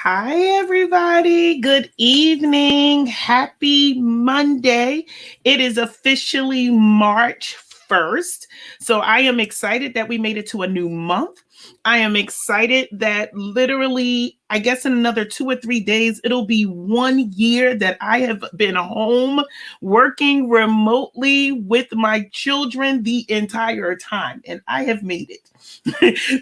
Hi, everybody. Good evening. Happy Monday. It is officially March 1st. So I am excited that we made it to a new month. I am excited that literally, I guess in another 2 or 3 days, it'll be 1 year that I have been home working remotely with my children the entire time, and I have made it.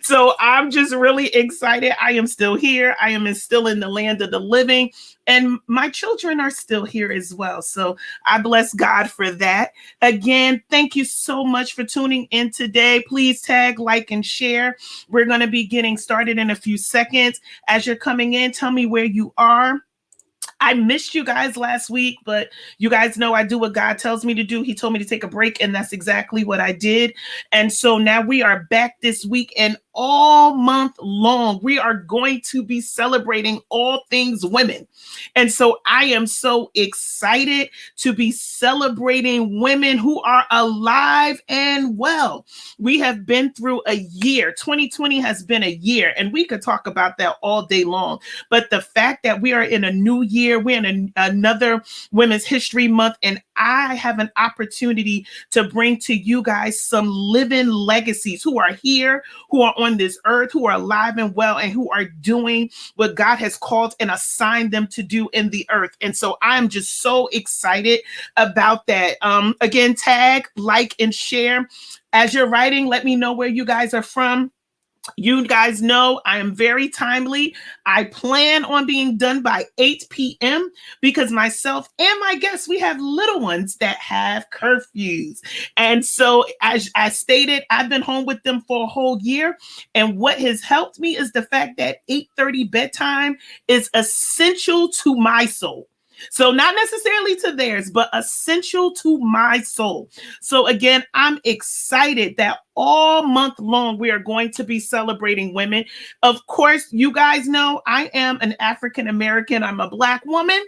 So I'm just really excited. I am still here. I am still in the land of the living, and my children are still here as well. So I bless God for that. Again, thank you so much for tuning in today. Please tag, like, and share. We're going to be getting started in a few seconds. As you're coming in, tell me where you are. I missed you guys last week, but you guys know I do what God tells me to do. He told me to take a break, and that's exactly what I did. And so now we are back this week, and all month long, we are going to be celebrating all things women. And so I am so excited to be celebrating women who are alive and well. We have been through a year. 2020 has been a year, and we could talk about that all day long. But the fact that we are in a new year, we're in another Women's History Month, and I have an opportunity to bring to you guys some living legacies who are here, who are on this earth, who are alive and well, and who are doing what God has called and assigned them to do in the earth. And so I'm just so excited about that. Again, tag, like, and share. As you're writing, let me know where you guys are from. You guys know I am very timely. I plan on being done by 8 p.m. because myself and my guests, we have little ones that have curfews. And so, as I stated, I've been home with them for a whole year. And what has helped me is the fact that 8:30 bedtime is essential to my soul. So not necessarily to theirs, but essential to my soul. So again, I'm excited that all month long we are going to be celebrating women. Of course, you guys know I am an African American. I'm a Black woman.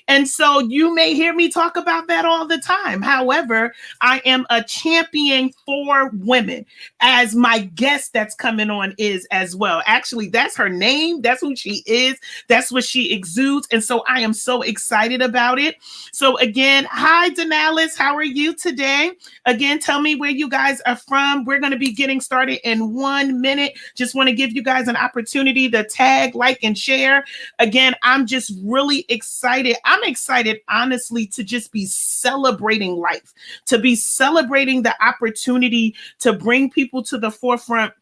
And so you may hear me talk about that all the time. However, I am a champion for women, as my guest that's coming on is as well. Actually, that's her name. That's who she is. That's what she exudes. And so I am so excited about it. So again, hi, Denalis. How are you today? Again, tell me where you guys are from. We're going to be getting started in 1 minute. Just want to give you guys an opportunity to tag, like, and share. Again, I'm just really excited. I'm excited, honestly, to just be celebrating life, to be celebrating the opportunity to bring people to the forefront,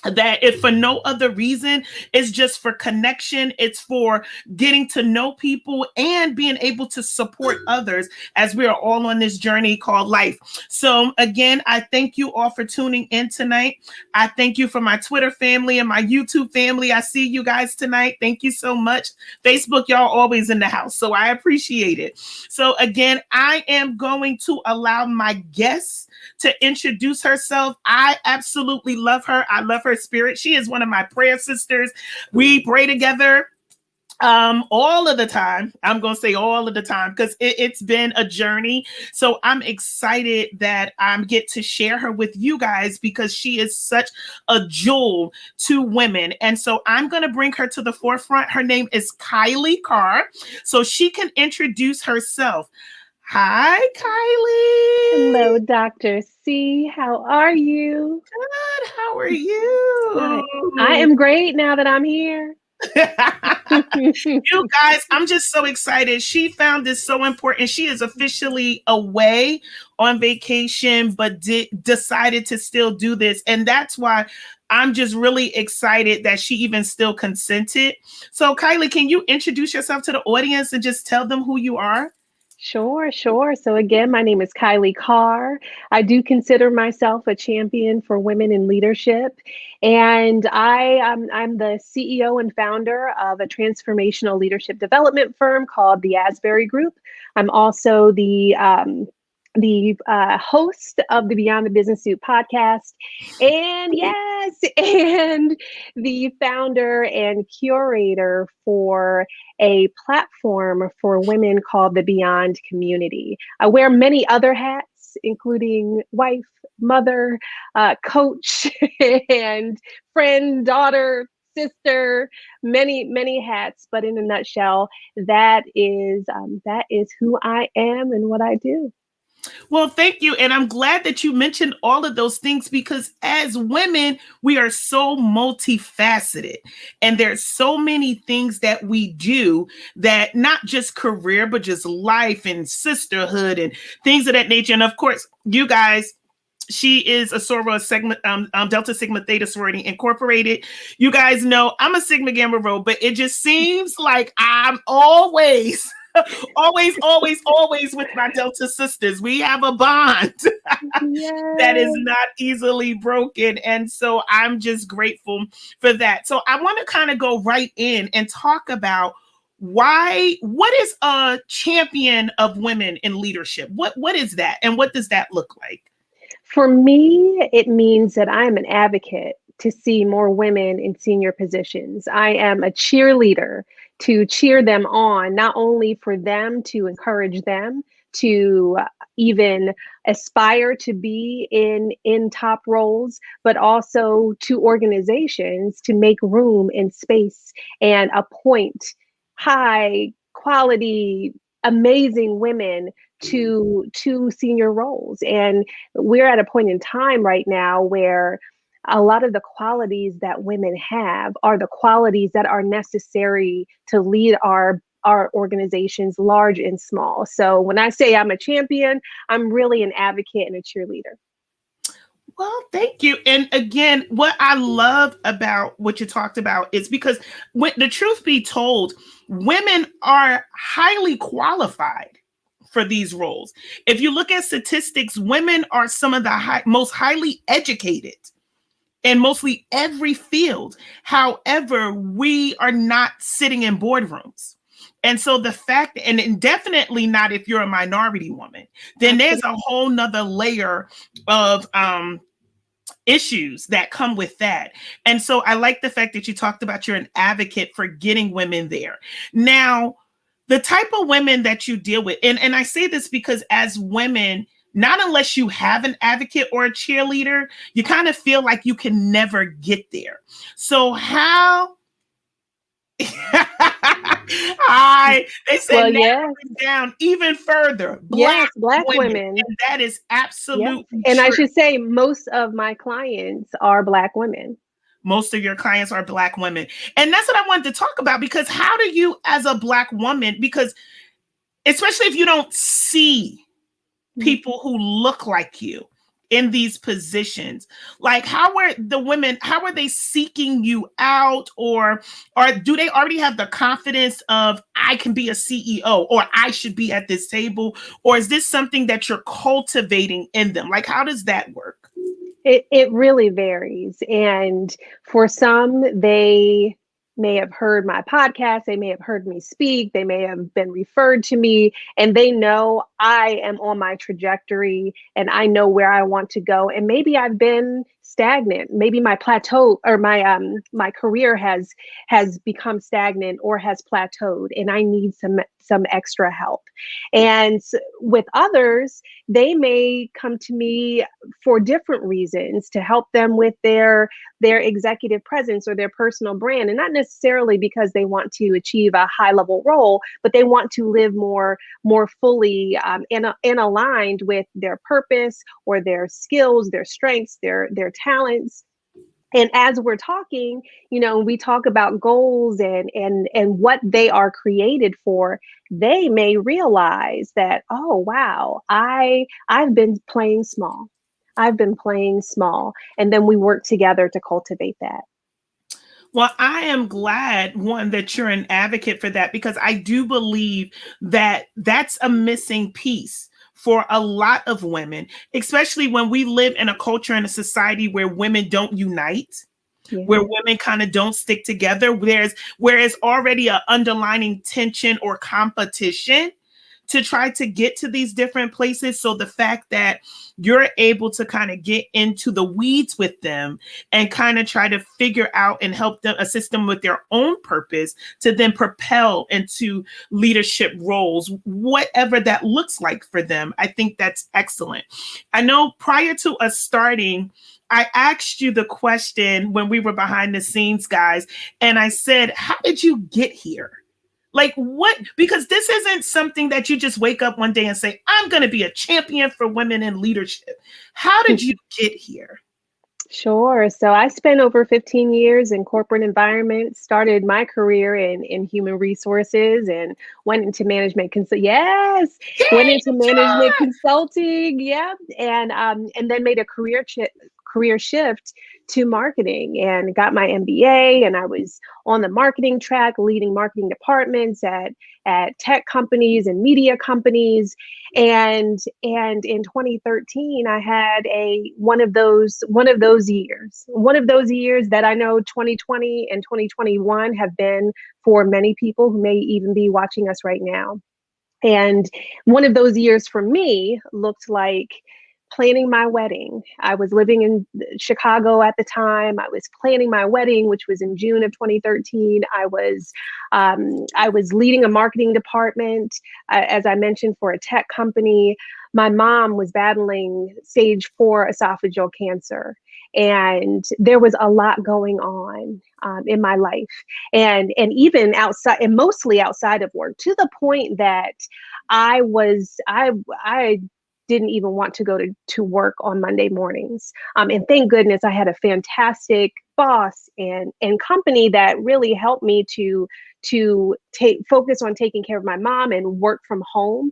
that if for no other reason, it's just for connection, it's for getting to know people and being able to support others as we are all on this journey called life. So again, I thank you all for tuning in tonight. I thank you for my Twitter family and my YouTube family. I see you guys tonight. Thank you so much. Facebook, y'all always in the house, so I appreciate it. So again, I am going to allow my guests to introduce herself. I absolutely love her. I love her spirit. She is one of my prayer sisters. We pray together all of the time. I'm going to say all of the time because it's been a journey. So I'm excited that I get to share her with you guys because she is such a jewel to women. And so I'm going to bring her to the forefront. Her name is Kailei Carr, so she can introduce herself. Hi, Kailei. Hello, Dr. C. How are you? Good. How are you? I am great now that I'm here. You guys, I'm just so excited. She found this so important. She is officially away on vacation, but decided to still do this. And that's why I'm just really excited that she even still consented. So, Kailei, can you introduce yourself to the audience and just tell them who you are? Sure. So again, my name is Kailei Carr. I do consider myself a champion for women in leadership. And I'm the CEO and founder of a transformational leadership development firm called the Asbury Group. I'm also the host of the Beyond the Business Suit podcast, and and the founder and curator for a platform for women called the Beyond Community. I wear many other hats, including wife, mother, coach, and friend, daughter, sister, many hats. But in a nutshell, that is who I am and what I do. Well, thank you. And I'm glad that you mentioned all of those things because as women, we are so multifaceted. And there's so many things that we do that not just career, but just life and sisterhood and things of that nature. And of course, you guys, she is a soror segment, Delta Sigma Theta Sorority Incorporated. You guys know I'm a Sigma Gamma Rho, but it just seems like I'm always always with my Delta sisters. We have a bond that is Yes. not easily broken. And so I'm just grateful for that. So I want to kind of go right in and talk about what is a champion of women in leadership? What is that? And what does that look like? For me, it means that I am an advocate to see more women in senior positions. I am a cheerleader to cheer them on, not only for them to encourage them to even aspire to be in top roles, but also to organizations to make room and space and appoint high quality amazing women to senior roles. And we're at a point in time right now where a lot of the qualities that women have are the qualities that are necessary to lead our organizations, large and small. So when I say I'm a champion, I'm really an advocate and a cheerleader. Well, thank you. And again, what I love about what you talked about is because when the truth be told, women are highly qualified for these roles. If you look at statistics, women are some of the most highly educated in mostly every field. However, we are not sitting in boardrooms. And so the fact, and definitely not if you're a minority woman, then there's a Absolutely. whole nother layer of issues that come with that. And so I like the fact that you talked about you're an advocate for getting women there. Now, the type of women that you deal with, and I say this because as women, not unless you have an advocate or a cheerleader, you kind of feel like you can never get there. So how they said Well, narrow yes, it down even further. Black yes, Black women. women. And that is Yep. absolutely And I true. should say, most of my clients are Black women. Most of your clients are Black women. And that's what I wanted to talk about because how do you, as a Black woman, because especially if you don't see people who look like you in these positions, like how are they seeking you out, or do they already have the confidence of I can be a CEO or I should be at this table, or is this something that you're cultivating in them? Like how does that work? It really varies. And for some, they may have heard my podcast, they may have heard me speak, they may have been referred to me, and they know I am on my trajectory and I know where I want to go. And maybe I've been stagnant. Maybe my plateau or my career has become stagnant or has plateaued and I need some extra help. And with others, they may come to me for different reasons to help them with their executive presence or their personal brand, and not necessarily because they want to achieve a high level role, but they want to live more fully and aligned with their purpose or their skills, their strengths, their talents. And as we're talking, we talk about goals and what they are created for. They may realize that, oh wow, I've been playing small. I've been playing small. And then we work together to cultivate that. Well, I am glad, one, that you're an advocate for that because I do believe that that's a missing piece for a lot of women, especially when we live in a culture and a society where women don't unite, Yeah. where women kind of don't stick together. Whereas already an underlining tension or competition to try to get to these different places. So the fact that you're able to kind of get into the weeds with them and kind of try to figure out and help them, assist them with their own purpose to then propel into leadership roles, whatever that looks like for them. I think that's excellent. I know prior to us starting, I asked you the question when we were behind the scenes, guys, and I said, how did you get here? Like what? Because this isn't something that you just wake up one day and say, I'm going to be a champion for women in leadership. How did you get here? Sure. So I spent over 15 years in corporate environments, started my career in human resources and went into management yes, went Yay, into management consulting, yeah, and then made a career shift to marketing and got my MBA, and I was on the marketing track leading marketing departments at tech companies and media companies, and in 2013 I had a one of those years that I know 2020 and 2021 have been for many people who may even be watching us right now. And one of those years for me looked like planning my wedding. I was living in Chicago at the time. I was planning my wedding, which was in June of 2013. I was leading a marketing department, as I mentioned, for a tech company. My mom was battling stage 4 esophageal cancer, and there was a lot going on in my life, and even outside, and mostly outside of work, to the point that I didn't even want to go to work on Monday mornings. And thank goodness I had a fantastic boss and company that really helped me to take focus on taking care of my mom and work from home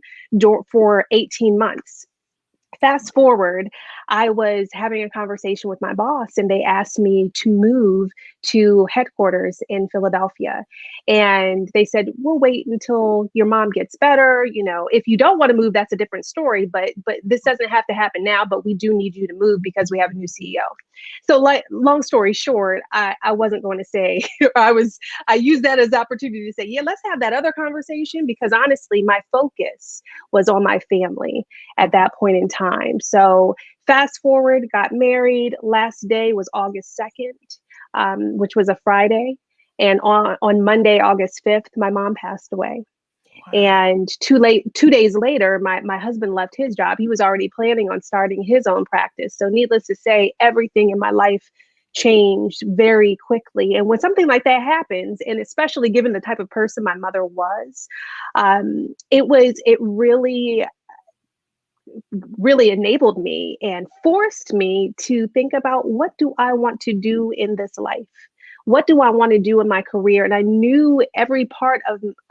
for 18 months. Fast forward, I was having a conversation with my boss, and they asked me to move to headquarters in Philadelphia. And they said, "We'll wait until your mom gets better. You know, if you don't want to move, that's a different story. But this doesn't have to happen now. But we do need you to move because we have a new CEO." So, like, long story short, I wasn't going to say I used that as the opportunity to say, "Yeah, let's have that other conversation," because honestly, my focus was on my family at that point in time. So fast forward, got married. Last day was August 2nd, which was a Friday. And on Monday, August 5th, my mom passed away. Wow. And 2 days later, my husband left his job. He was already planning on starting his own practice. So needless to say, everything in my life changed very quickly. And when something like that happens, and especially given the type of person my mother was, it really enabled me and forced me to think about, what do I want to do in this life? What do I want to do in my career? And I knew every part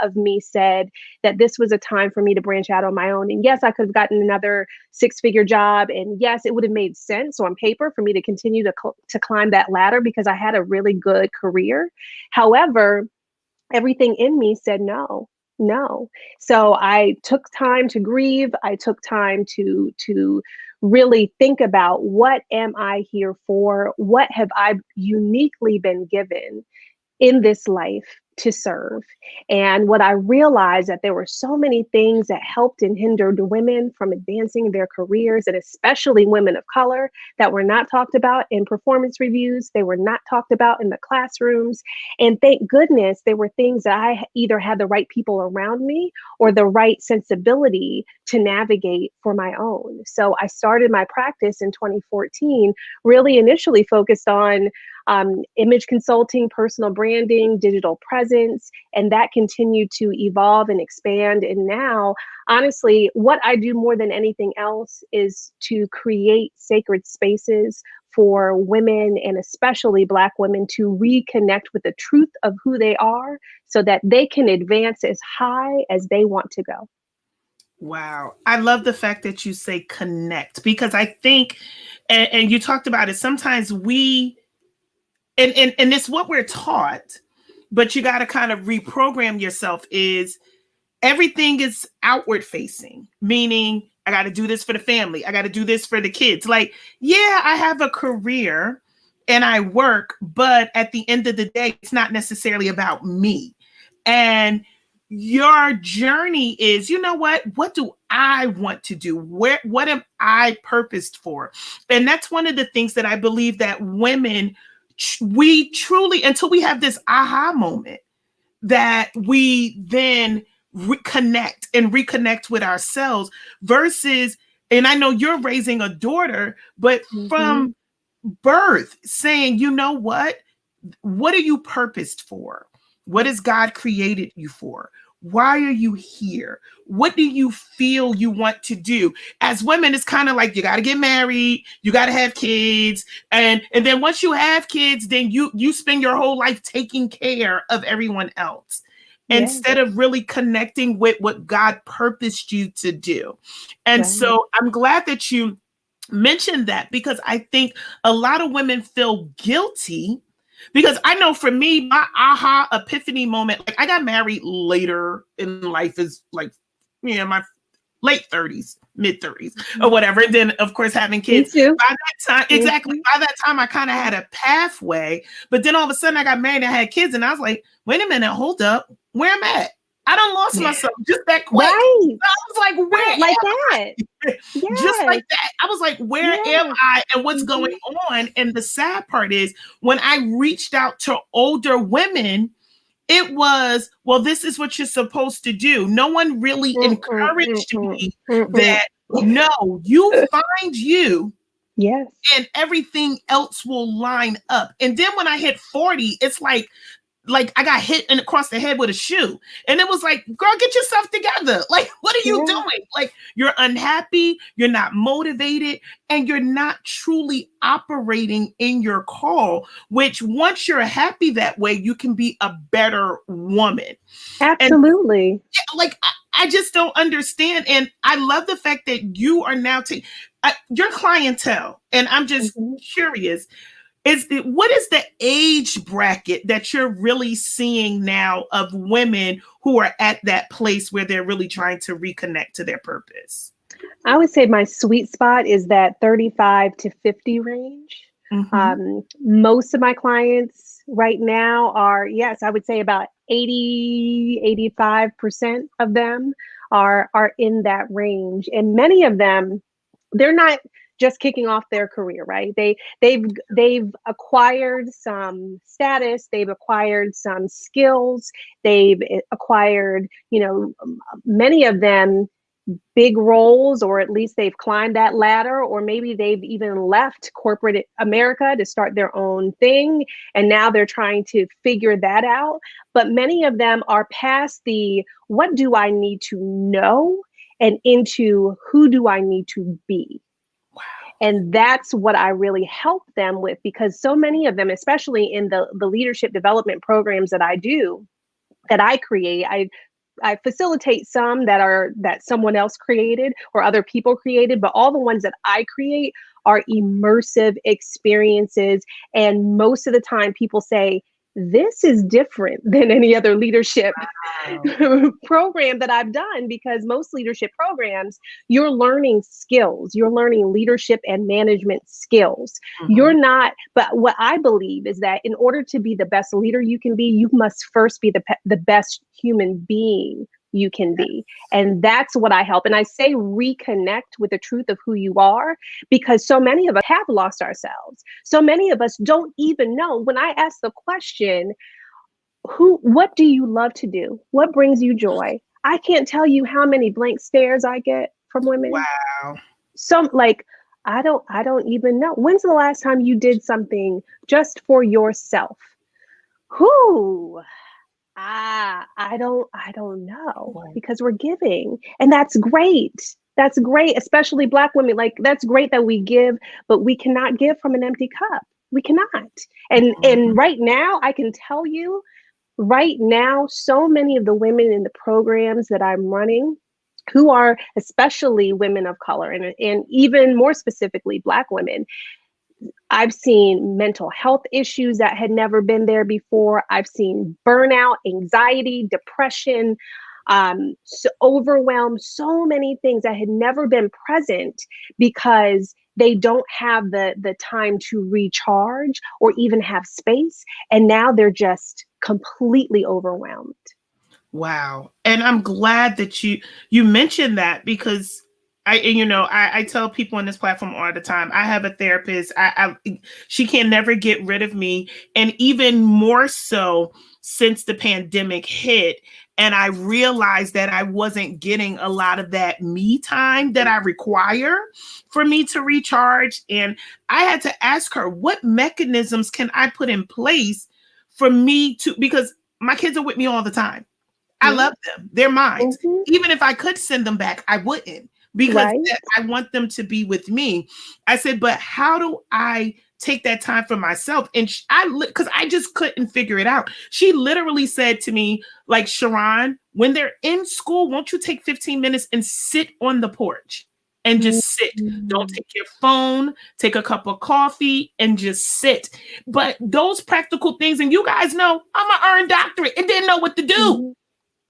of me said that this was a time for me to branch out on my own. And yes, I could have gotten another 6-figure job. And yes, it would have made sense on paper for me to continue to climb that ladder because I had a really good career. However, everything in me said no, no. So I took time to grieve. I took time to really think about, what am I here for? What have I uniquely been given in this life to serve? And what I realized, that there were so many things that helped and hindered women from advancing their careers, and especially women of color, that were not talked about in performance reviews. They were not talked about in the classrooms. And thank goodness there were things that I either had the right people around me or the right sensibility to navigate for my own. So I started my practice in 2014, really initially focused on image consulting, personal branding, digital presence, and that continued to evolve and expand. And now, honestly, what I do more than anything else is to create sacred spaces for women, and especially Black women, to reconnect with the truth of who they are so that they can advance as high as they want to go. Wow. I love the fact that you say connect, because I think, and you talked about it, sometimes and it's what we're taught, but you got to kind of reprogram yourself, is everything is outward facing, meaning I got to do this for the family. I got to do this for the kids. Like, yeah, I have a career and I work, but at the end of the day, it's not necessarily about me. And your journey is, you know what do I want to do? What am I purposed for? And that's one of the things that I believe that women, we truly, until we have this aha moment, that we then reconnect with ourselves versus, and I know you're raising a daughter, but Mm-hmm. from birth, saying, you know what are you purposed for? What has God created you for? Why are you here? What do you feel you want to do? As women, it's kind of like you got to get married, you got to have kids, and then once you have kids, then you spend your whole life taking care of everyone else Yes, instead of really connecting with what God purposed you to do. And right. so I'm glad that you mentioned that, because I think a lot of women feel guilty, because I know for me, my aha epiphany moment, like I got married later in life, is like, my late 30s, mid 30s, or Mhm. whatever. And then, of course, having Me kids. too. By that time, exactly. Mhm. By that time, I kind of had a pathway. But then all of a sudden, I got married and I had kids. And I was like, wait a minute, hold up. Where am I at? I done lost myself just that quick. Right. I was like, where Right. Like that. am I? Just like Yes. that. I was like, where am Yes. I and what's going Mhm. on? And the sad part is, when I reached out to older women, it was, well, this is what you're supposed to do. No one really Mm, mm, mm, encouraged mm, me mm, mm. that, no, you find you Yes. and everything else will line up. And then when I hit 40, it's like I got hit across the head with a shoe. And it was like, girl, get yourself together. Like, what are you Yeah. doing? Like, you're unhappy, you're not motivated, and you're not truly operating in your call, which once you're happy that way, you can be a better woman. And Absolutely. like, I just don't understand. And I love the fact that you are now taking your clientele. And I'm just Mhm. curious, what is the age bracket that you're really seeing now of women who are at that place where they're really trying to reconnect to their purpose? I would say my sweet spot is that 35 to 50 range. Mm-hmm. Most of my clients right now are, yes, I would say about 80, 85% of them are in that range. And many of them, they're not just kicking off their career, right? They've acquired some status, they've acquired some skills, they've acquired, many of them big roles, or at least they've climbed that ladder, or maybe they've even left corporate America to start their own thing, and now they're trying to figure that out. But many of them are past the what do I need to know and into who do I need to be. And that's what I really help them with, because so many of them, especially in the leadership development programs that I do, that I create, I facilitate some that someone else created or other people created, but all the ones that I create are immersive experiences. And most of the time people say, this is different than any other leadership Wow. program that I've done, because most leadership programs, you're learning skills, you're learning leadership and management skills. Mm-hmm. You're not, but what I believe is that in order to be the best leader you can be, you must first be the best human being you can be. And that's what I help. And I say reconnect with the truth of who you are, because so many of us have lost ourselves. So many of us don't even know. When I ask the question, what do you love to do? What brings you joy? I can't tell you how many blank stares I get from women. Wow. Some like, I don't even know. When's the last time you did something just for yourself? Who? I don't know, Wow. because we're giving. And that's great. That's great, especially Black women. Like, that's great that we give, but we cannot give from an empty cup. We cannot. And Mhm. right now, I can tell you, right now, so many of the women in the programs that I'm running, who are especially women of color, and even more specifically Black women, I've seen mental health issues that had never been there before. I've seen burnout, anxiety, depression, so overwhelm, so many things that had never been present, because they don't have the time to recharge or even have space, and now they're just completely overwhelmed. Wow. And I'm glad that you mentioned that, because I tell people on this platform all the time, I have a therapist. She can never get rid of me. And even more so since the pandemic hit, And I realized that I wasn't getting a lot of that me time that I require for me to recharge. And I had to ask her, what mechanisms can I put in place for me to, because my kids are with me all the time. I Yeah. love them. They're mine. Hmm. Even if I could send them back, I wouldn't, because Right. I want them to be with me. I said, but how do I take that time for myself? And because I just couldn't figure it out. She literally said to me, like, Sharon, when they're in school, won't you take 15 minutes and sit on the porch and just sit? Don't Mhm. take your phone, take a cup of coffee and just sit. But those practical things, and you guys know I'm an earned doctorate and didn't know what to do. Mhm.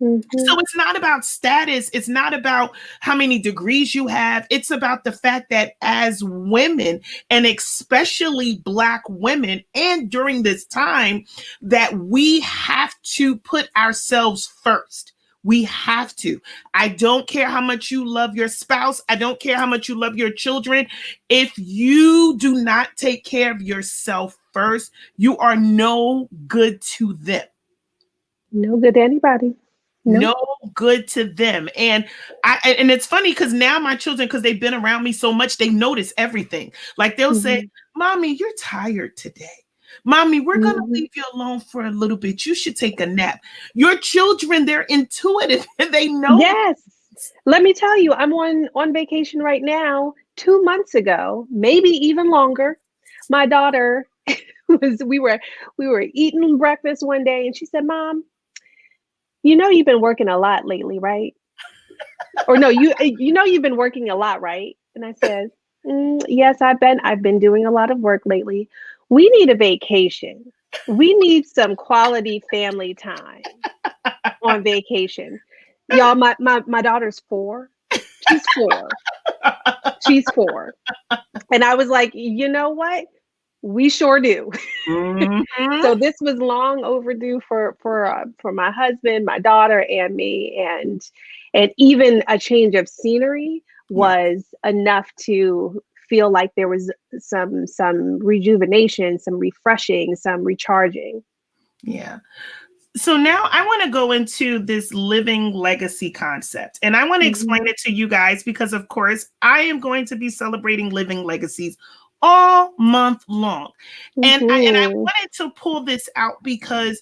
Mhm. So it's not about status. It's not about how many degrees you have. It's about the fact that as women, and especially Black women, and during this time, that we have to put ourselves first. We have to. I don't care how much you love your spouse. I don't care how much you love your children. If you do not take care of yourself first, you are no good to them. No good to anybody. No. No good to them. And it's funny because now my children, because they've been around me so much, they notice everything. Like they'll say, Mhm. Mommy, you're tired today. Mommy, we're gonna Mhm. leave you alone for a little bit. You should take a nap. Your children, they're intuitive and they know. Yes. Let me tell you, I'm on vacation right now. 2 months ago, maybe even longer, my daughter was we were eating breakfast one day, and she said, "Mom, you know you've been working a lot lately, right?" Or no, you know you've been working a lot, right? And I said, yes, I've been doing a lot of work lately. We need a vacation. We need some quality family time on vacation. Y'all, my daughter's 4. She's 4. She's 4. And I was like, you know what? We sure do. So Mhm. this was long overdue for my husband, my daughter, and me, and even a change of scenery Yeah, was enough to feel like there was some rejuvenation, some refreshing, some recharging. yeah. So now I want to go into this living legacy concept, and I want to explain Hmm. it to you guys because, of course, I am going to be celebrating living legacies all month long. And I Hmm. wanted to pull this out because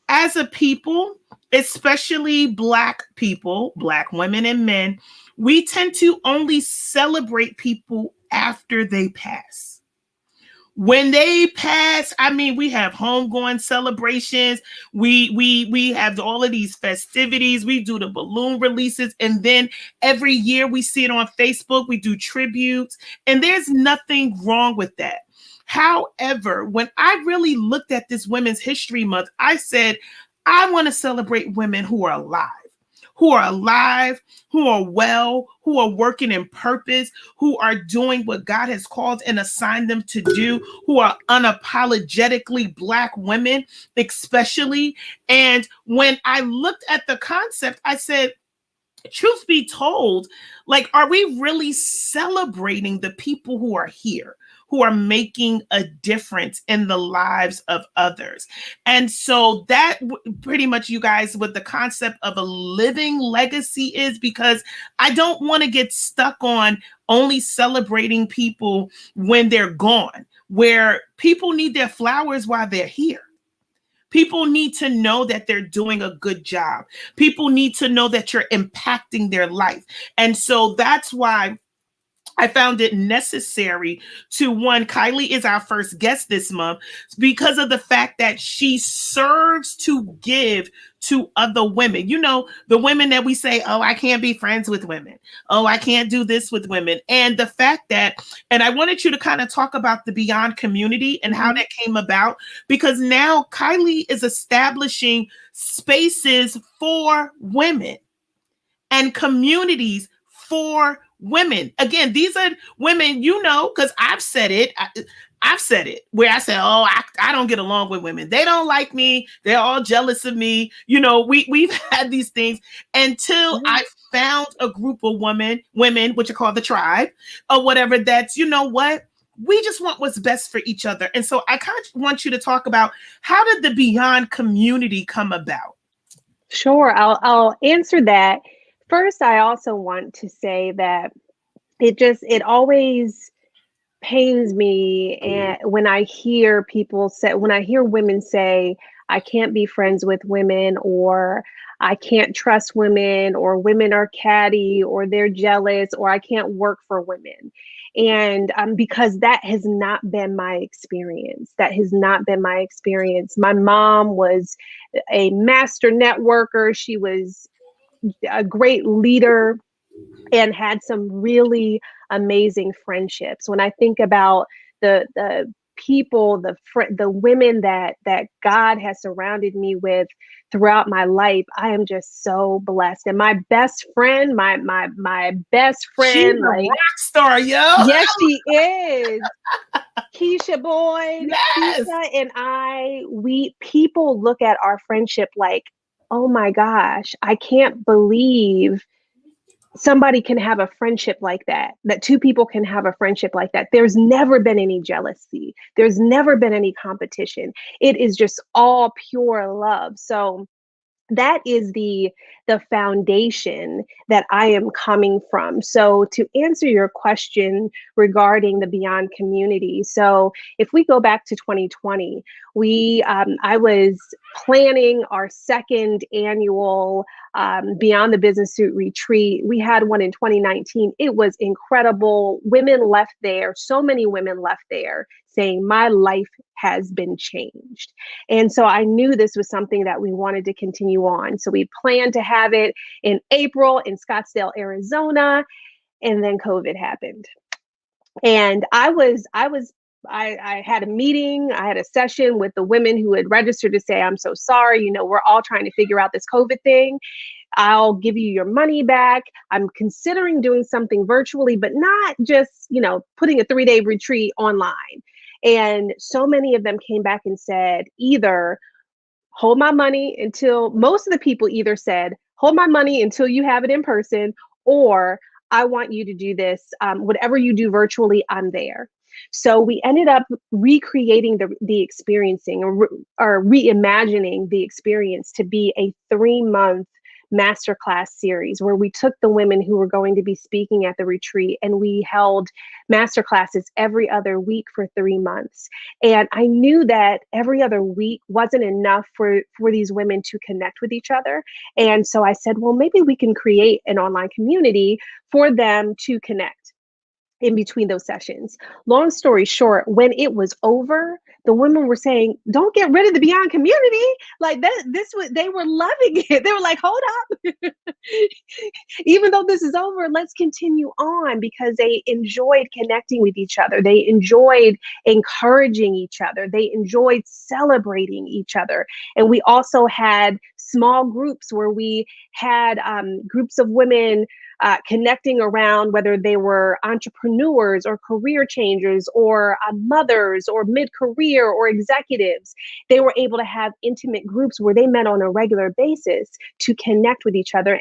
as a people, especially Black people, Black women and men, we tend to only celebrate people after they pass. When they pass, I mean, we have homegoing celebrations. We have all of these festivities. We do the balloon releases, and then every year we see it on Facebook. We do tributes, and there's nothing wrong with that. However, when I really looked at this Women's History Month, I said, I want to celebrate women who are alive, who are well, who are working in purpose, who are doing what God has called and assigned them to do, who are unapologetically Black women, especially. And when I looked at the concept, I said, truth be told, like, are we really celebrating the people who are here, who are making a difference in the lives of others? And so that pretty much, you guys, what the concept of a living legacy is, because I don't want to get stuck on only celebrating people when they're gone, where people need their flowers while they're here. People need to know that they're doing a good job. People need to know that you're impacting their life. And so that's why I found it necessary to, one, Kailei is our first guest this month because of the fact that she serves to give to other women. You know, the women that we say, oh, I can't be friends with women. Oh, I can't do this with women. And the fact that, and I wanted you to kind of talk about the Beyond community and how Hmm. that came about, because now Kailei is establishing spaces for women and communities for women. Again, these are women, you know, because I've said it. I've said it where I said, oh, I don't get along with women. They don't like me. They're all jealous of me. You know, we've had these things until Yeah. I found a group of women, which are called the tribe or whatever, that's, you know what? We just want what's best for each other. And so I kind of want you to talk about, how did the Beyond community come about? Sure, I'll answer that. First, I also want to say that it always pains me and when I hear women say I can't be friends with women, or I can't trust women, or women are catty, or they're jealous, or I can't work for women. And because that has not been my experience. That has not been my experience. My mom was a master networker. She was a great leader and had some really amazing friendships. When I think about the people, the women that God has surrounded me with throughout my life, I am just so blessed. And my best friend, my best She's friend, a like, rock star, yo. yes, she is. Keisha Boyd, Yes. Keisha and I, we people look at our friendship like, oh my gosh, I can't believe somebody can have a friendship like that, that two people can have a friendship like that. There's never been any jealousy, there's never been any competition. It is just all pure love. So that is the foundation that I am coming from. So to answer your question regarding the Beyond community, so if we go back to 2020, we I was planning our second annual Beyond the Business Suit retreat. We had one in 2019. It was incredible. Women left there, so many women left there saying, my life has been changed. And so I knew this was something that we wanted to continue on. So we planned to have it in April in Scottsdale, Arizona, and then COVID happened. And I had a meeting, I had a session with the women who had registered to say, I'm so sorry, we're all trying to figure out this COVID thing. I'll give you your money back. I'm considering doing something virtually, but not just, putting a 3-day retreat online. And so many of them came back and said, either hold my money until, most of the people either said, hold my money until you have it in person, or I want you to do this. Whatever you do virtually, I'm there. So we ended up recreating the experiencing, or reimagining the experience to be a 3-month masterclass series where we took the women who were going to be speaking at the retreat and we held masterclasses every other week for 3 months. And I knew that every other week wasn't enough for these women to connect with each other. And so I said, well, maybe we can create an online community for them to connect in between those sessions. Long story short, when it was over, the women were saying, don't get rid of the Beyond community. Like that, they were loving it. They were like, hold up. Even though this is over, let's continue on, because they enjoyed connecting with each other. They enjoyed encouraging each other. They enjoyed celebrating each other. And we also had small groups where we had groups of women connecting around, whether they were entrepreneurs or career changers or mothers or mid-career or executives. They were able to have intimate groups where they met on a regular basis to connect with each other.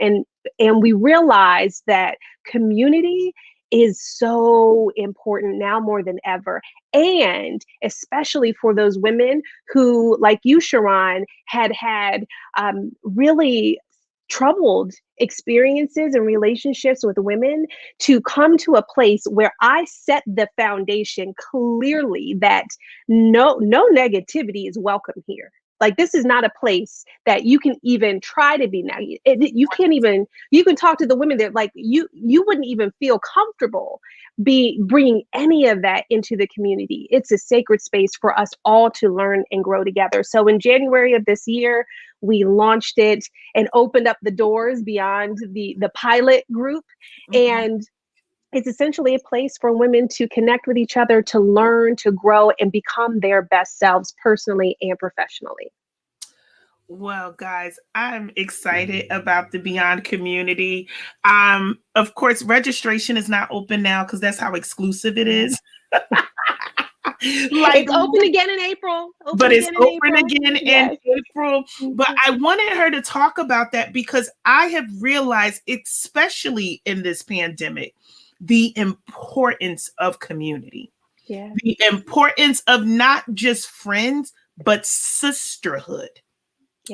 And we realized that community is so important now more than ever. And especially for those women who, like you, Sharon, had really troubled experiences and relationships with women, to come to a place where I set the foundation clearly that no negativity is welcome here. Like, this is not a place that you can even try to be negative. You can't even, you can talk to the women that, like, you wouldn't even feel comfortable bringing any of that into the community. It's a sacred space for us all to learn and grow together. So in January of this year, we launched it and opened up the doors beyond the pilot group. Mm-hmm. And it's essentially a place for women to connect with each other, to learn, to grow, and become their best selves personally and professionally. Well, guys, I'm excited about the Beyond community. Of course, registration is not open now because that's how exclusive it is. Like, It's open again in April. but Open it's again in open April. again in Yes. April. But I wanted her to talk about that because I have realized, especially in this pandemic, the importance of community, Yeah. the importance of not just friends, but sisterhood.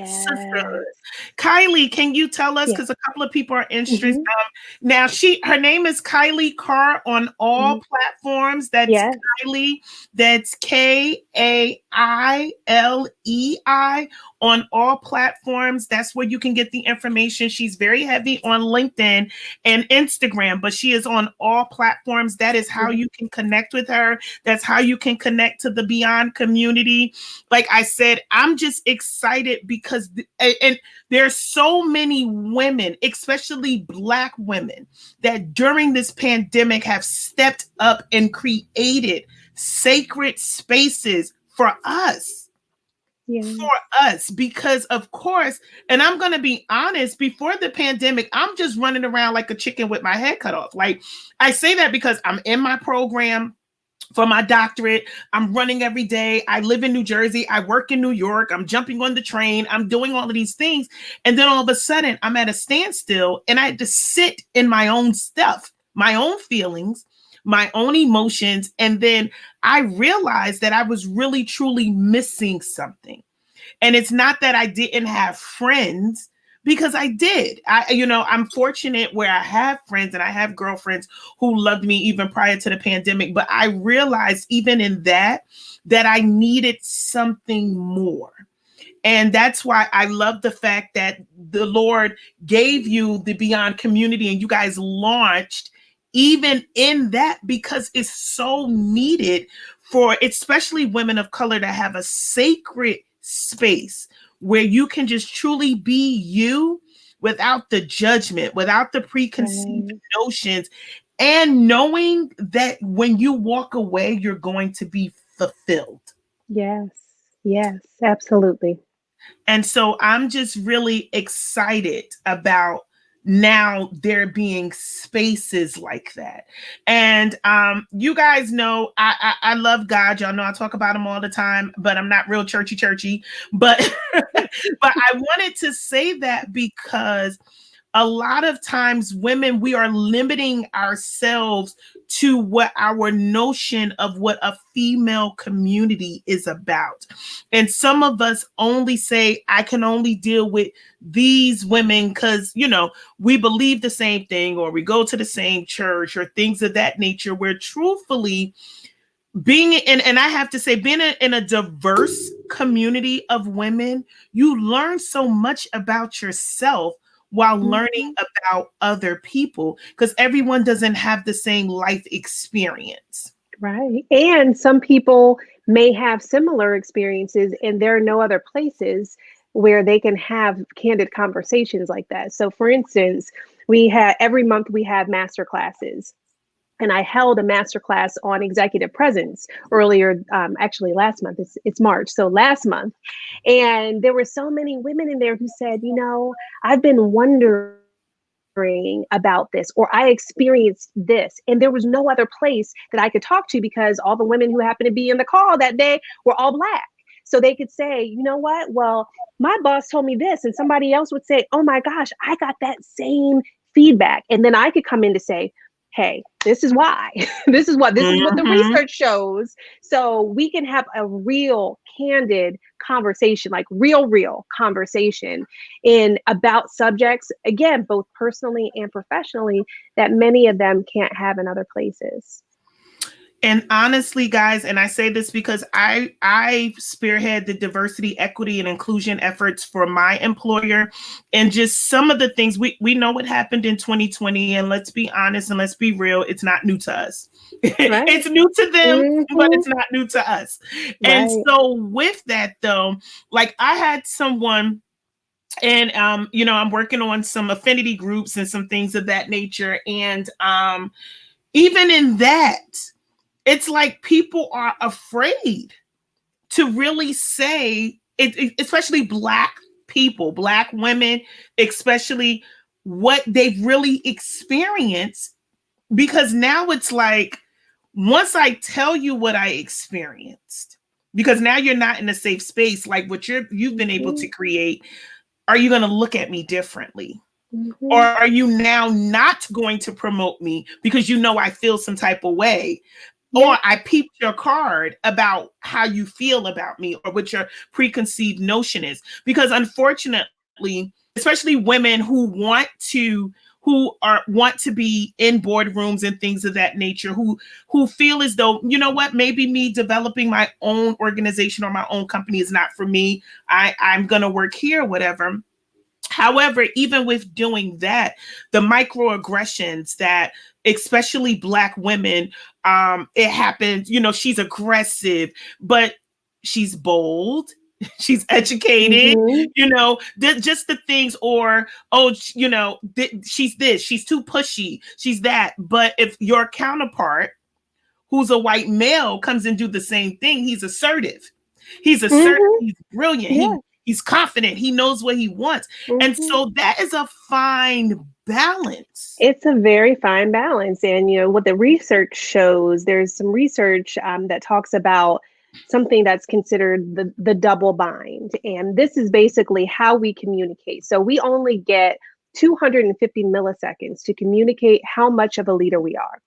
Sisterhood. Yes. Kylie, can you tell us? Yeah. Because a couple of people are interested. Hmm. Now, her name is Kailei Carr on all Hmm. platforms. That's Yes. Kylie. That's Kailei on all platforms. That's where you can get the information. She's very heavy on LinkedIn and Instagram, but she is on all platforms. That is how Hmm. you can connect with her. That's how you can connect to the Beyond community. Like I said, I'm just excited because and there's so many women, especially Black women, that during this pandemic have stepped up and created sacred spaces for us. Yes. For us, because of course, and I'm going to be honest, before the pandemic, I'm just running around like a chicken with my head cut off. Like, I say that because I'm in my program for my doctorate. I'm running every day. I live in New Jersey. I work in New York. I'm jumping on the train. I'm doing all of these things. And then all of a sudden, I'm at a standstill and I had to sit in my own stuff, my own feelings, my own emotions. And then I realized that I was really, truly missing something. And it's not that I didn't have friends, because I did. I'm fortunate where I have friends and I have girlfriends who loved me even prior to the pandemic. But I realized even in that I needed something more. And that's why I love the fact that the Lord gave you the Beyond community and you guys launched even in that, because it's so needed for especially women of color to have a sacred space where you can just truly be you without the judgment, without the preconceived Right. notions, and knowing that when you walk away, you're going to be fulfilled. Yes. Yes. Absolutely. And so I'm just really excited about now there being spaces like that. And you guys know I love God. Y'all know I talk about him all the time, but I'm not real churchy. But but I wanted to say that because a lot of times women, we are limiting ourselves to what our notion of what a female community is about. And some of us only say, I can only deal with these women because, we believe the same thing or we go to the same church or things of that nature, where truthfully, being in, and I have to say, being in a diverse community of women, you learn so much about yourself while learning Hmm. about other people, because everyone doesn't have the same life experience. Right. And some people may have similar experiences, and there are no other places where they can have candid conversations like that. So, for instance, we had every month we have master classes. And I held a master class on executive presence earlier, actually last month. It's March, so last month, and there were so many women in there who said, I've been wondering about this, or I experienced this, and there was no other place that I could talk to because all the women who happened to be in the call that day were all Black. So they could say, you know what? Well, my boss told me this, and somebody else would say, oh my gosh, I got that same feedback. And then I could come in to say, hey, this is why. This is what the Mm-hmm. research shows. So we can have a real candid conversation, like real conversation in about subjects, again, both personally and professionally, that many of them can't have in other places. And honestly, guys, and I say this because I spearhead the diversity, equity, and inclusion efforts for my employer, and just some of the things we know what happened in 2020, and let's be honest and let's be real, it's not new to us. Right. It's new to them, but Hmm. it's not new to us. And Right. so with that though, like I had someone, and I'm working on some affinity groups and some things of that nature, and even in that, it's like people are afraid to really say it, especially Black people, Black women, especially what they've really experienced. Because now it's like, once I tell you what I experienced, because now you're not in a safe space like what you've been able Hmm. to create, are you going to look at me differently? Or Hmm. are you now not going to promote me because I feel some type of way? Yes. or I peeped your card about how you feel about me or what your preconceived notion is. Because unfortunately, especially women who want to be in boardrooms and things of that nature, who feel as though, you know what, maybe me developing my own organization or my own company is not for me. I'm gonna work here, whatever. However, even with doing that, the microaggressions that especially Black women, it happens, she's aggressive, but she's bold, she's educated, Mm-hmm. just the things, or, oh, she's this, she's too pushy, she's that. But if your counterpart, who's a white male, comes and do the same thing, he's assertive. He's assertive, Mm-hmm. he's brilliant, Yeah. he's confident, he knows what he wants. And Mm-hmm. so that is a fine balance. It's a very fine balance. And, what the research shows, there's some research that talks about something that's considered the double bind. And this is basically how we communicate. So we only get 250 milliseconds to communicate how much of a leader we are.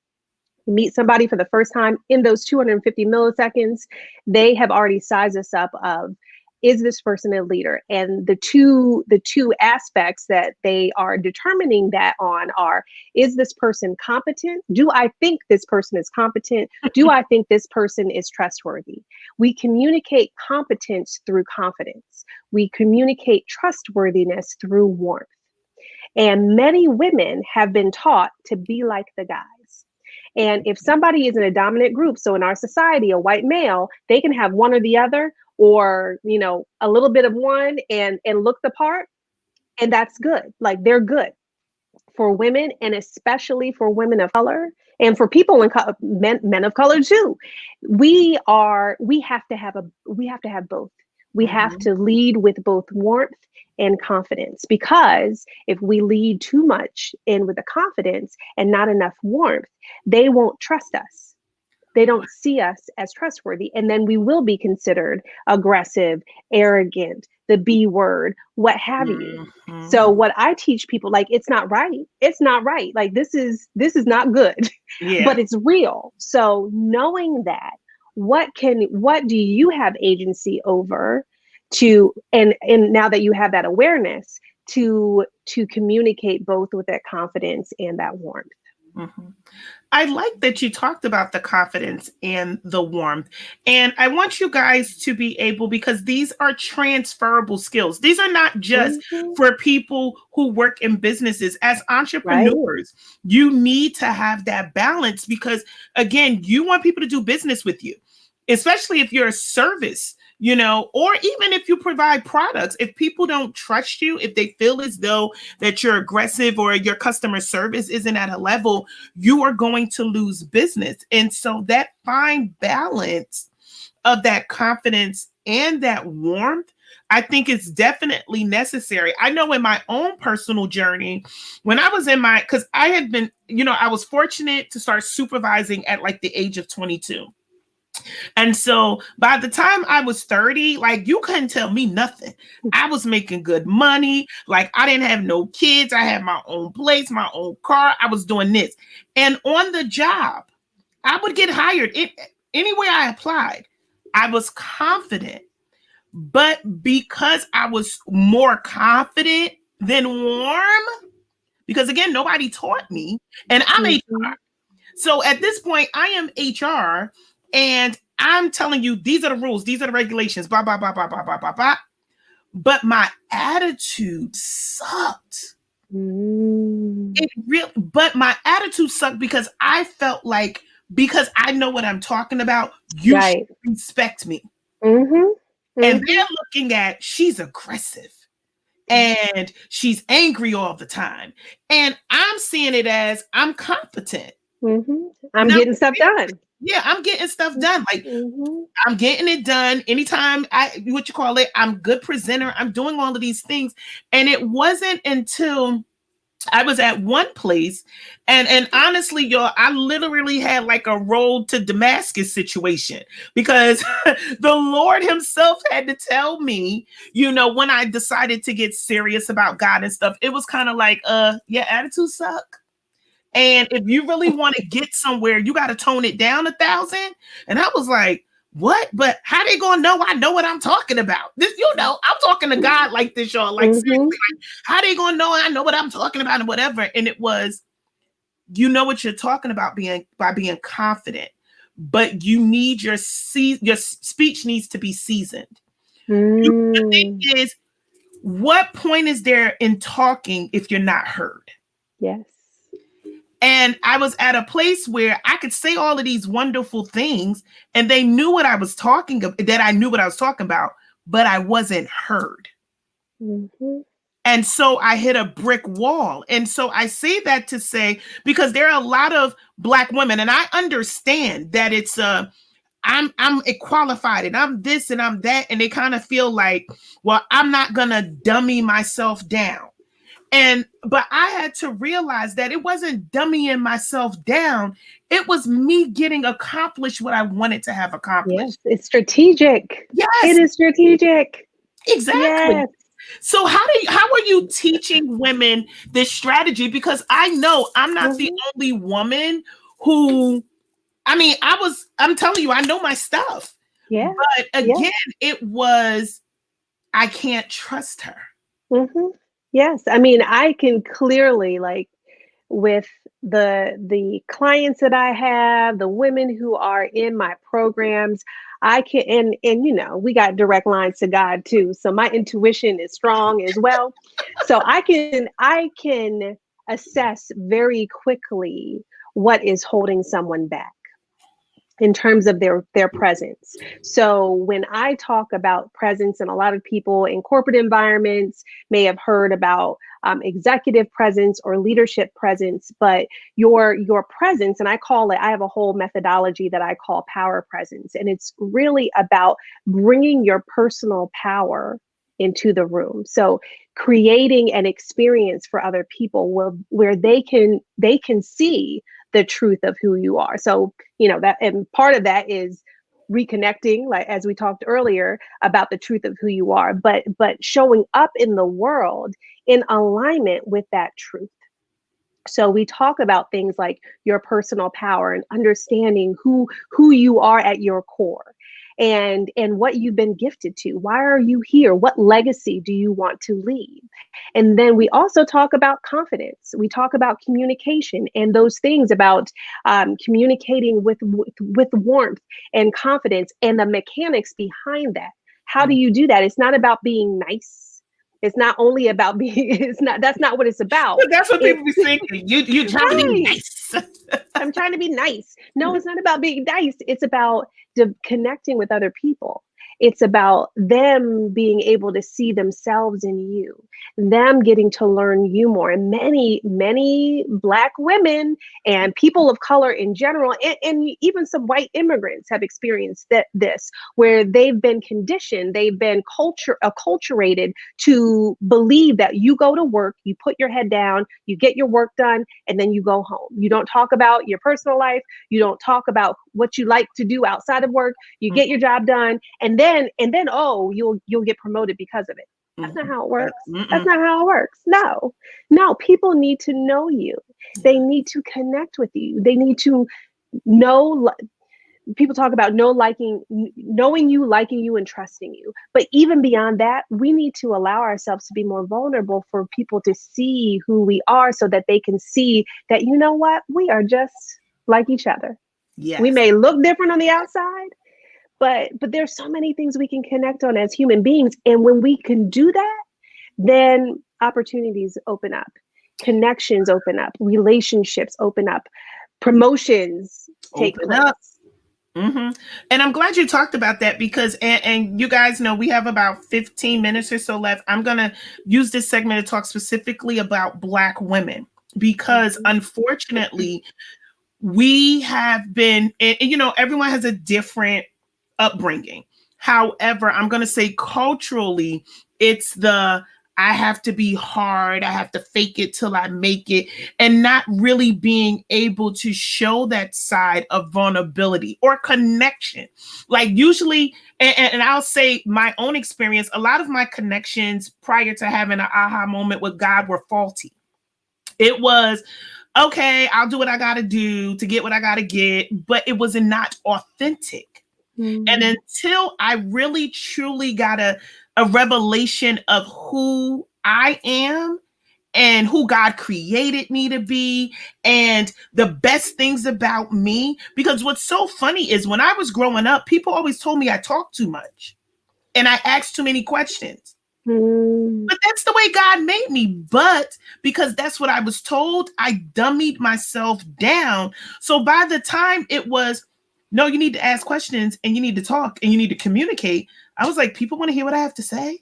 You meet somebody for the first time, in those 250 milliseconds, they have already sized us up of, is this person a leader? And the two aspects that they are determining that on are, is this person competent? Do I think this person is competent? Do I think this person is trustworthy? We communicate competence through confidence. We communicate trustworthiness through warmth. And many women have been taught to be like the guys. And if somebody is in a dominant group, so in our society, a white male, they can have one or the other, or, a little bit of one and look the part, and that's good. Like, they're good. For women, and especially for women of color, and for people men of color too, we have to have both. We have Mhm. to lead with both warmth and confidence, because if we lead too much and with the confidence and not enough warmth, they won't trust us. They don't see us as trustworthy. And then we will be considered aggressive, arrogant, the B word, what have you. So Mhm. what I teach people, like, it's not right. It's not right. Like, this is not good, Yeah. but it's real. So knowing that, what do you have agency over, to and now that you have that awareness, to communicate both with that confidence and that warmth. Mhm. I like that you talked about the confidence and the warmth. And I want you guys to be able, because these are transferable skills. These are not just Mhm. for people who work in businesses. As Right. entrepreneurs, you need to have that balance because, again, you want people to do business with you, especially if you're a service. Or even if you provide products, if people don't trust you, if they feel as though that you're aggressive or your customer service isn't at a level, you are going to lose business. And so that fine balance of that confidence and that warmth, I think is definitely necessary. I know in my own personal journey, when I was because I had been, I was fortunate to start supervising at like the age of 22. And so by the time I was 30, like you couldn't tell me nothing. I was making good money. Like I didn't have no kids. I had my own place, my own car. I was doing this. And on the job, I would get hired anywhere I applied. I was confident. But because I was more confident than warm, because again, nobody taught me, and I'm Mhm. HR. So at this point, I am HR, and I'm telling you, these are the rules, these are the regulations, blah, blah, blah, blah, blah, blah, blah, blah. But my attitude sucked. Mm. But my attitude sucked because I felt like, because I know what I'm talking about, you should Right. respect me. Mhm. And Mhm. they're looking at, she's aggressive and she's angry all the time. And I'm seeing it as I'm competent. Mhm. I'm Now, getting stuff done. yeah, I'm getting stuff done. Like Mhm. I'm getting it done anytime I'm good presenter. I'm doing all of these things. And it wasn't until I was at one place, and honestly, y'all, I literally had like a road to Damascus situation because the Lord Himself had to tell me, when I decided to get serious about God and stuff, it was kind of like, your attitude suck. And if you really want to get somewhere, you got to tone it down 1,000. And I was like, what? But how they gonna know I know what I'm talking about? This, I'm talking to God like this, y'all. Like seriously, Mm-hmm. like how they gonna know I know what I'm talking about and whatever? And it was, you know what you're talking about being confident, but you need your speech needs to be seasoned. The Mm. thing is, what point is there in talking if you're not heard? Yes. And I was at a place where I could say all of these wonderful things and they knew what I was talking about, that I knew what I was talking about, but I wasn't heard. Mm-hmm. And so I hit a brick wall. And so I say that to say, because there are a lot of Black women, and I understand that it's I'm qualified and I'm this and I'm that, and they kind of feel like, well, I'm not gonna dummy myself down. And but I had to realize that it wasn't dummying myself down. It was me getting accomplished what I wanted to have Yes, accomplished. it's strategic. It Yes, is strategic. exactly. Yes. So how are you teaching women this strategy? Because I know I'm not the Mm-hmm. only woman who, I mean, I'm telling you, I know my stuff. Yeah. But Yeah. again, it was, I can't trust her. Mm-hmm. Yes. I mean, I can clearly, like, with the clients that I have, the women who are in my programs, I can, and we got direct lines to God too. So my intuition is strong as well. So I can assess very quickly what is holding someone back in terms of their presence. So when I talk about presence, and a lot of people in corporate environments may have heard about executive presence or leadership presence, but your presence, and I have a whole methodology that I call power presence, and it's really about bringing your personal power into the room. So creating an experience for other people where they can see the truth of who you are. So that, and part of that is reconnecting, like as we talked earlier about the truth of who you are, but showing up in the world in alignment with that truth. So we talk about things like your personal power and understanding who you are at your core, and what you've been gifted to. Why are you here? What legacy do you want to leave? And then we also talk about confidence. We talk about communication and those things about communicating with warmth and confidence and the mechanics behind that. How do you do that? It's not about being nice. It's not only about being, it's not, that's not what it's about. That's what people It's be thinking. You trying to be right. nice. I'm trying to be nice. No, it's not about being nice. It's about connecting with other people. It's about them being able to see themselves in you, them getting to learn you more. And many, many Black women and people of color in general, and even some white immigrants have experienced this, where they've been conditioned, they've been acculturated to believe that you go to work, you put your head down, you get your work done, and then you go home. You don't talk about your personal life. You don't talk about what you like to do outside of work. You get your job done, and then oh, you'll get promoted because of it. That's not how it works. That's not how it works. No. No, people need to know you. They need to connect with you. They need to know. People talk about knowing you, liking you, and trusting you. But even beyond that, we need to allow ourselves to be more vulnerable for people to see who we are, so that they can see that, you know what, we are just like each other. We Yes. may look different on the outside, but there's so many things we can connect on as human beings. And when we can do that, then opportunities open up, connections open up, relationships open up, promotions take Open up. place. And I'm glad you talked about that because, and you guys know we have about 15 minutes or so left. I'm going to use this segment to talk specifically about Black women because Mhm. unfortunately, we have been, and, everyone has a different upbringing. However, I'm going to say culturally, it's the I have to be hard, I have to fake it till I make it, and not really being able to show that side of vulnerability or connection. Like, usually, and I'll say my own experience, a lot of my connections prior to having an aha moment with God were faulty. It was okay, I'll do what I got to do to get what I got to get, but it was not authentic. And Mm, until I really truly got a revelation of who I am and who God created me to be and the best things about me. Because what's so funny is when I was growing up, people always told me I talked too much and I asked too many questions. mm, But that's the way God made me. But because that's what I was told, I dummied myself down. So by the time it was, no, you need to ask questions and you need to talk and you need to communicate, I was like, people want to hear what I have to say.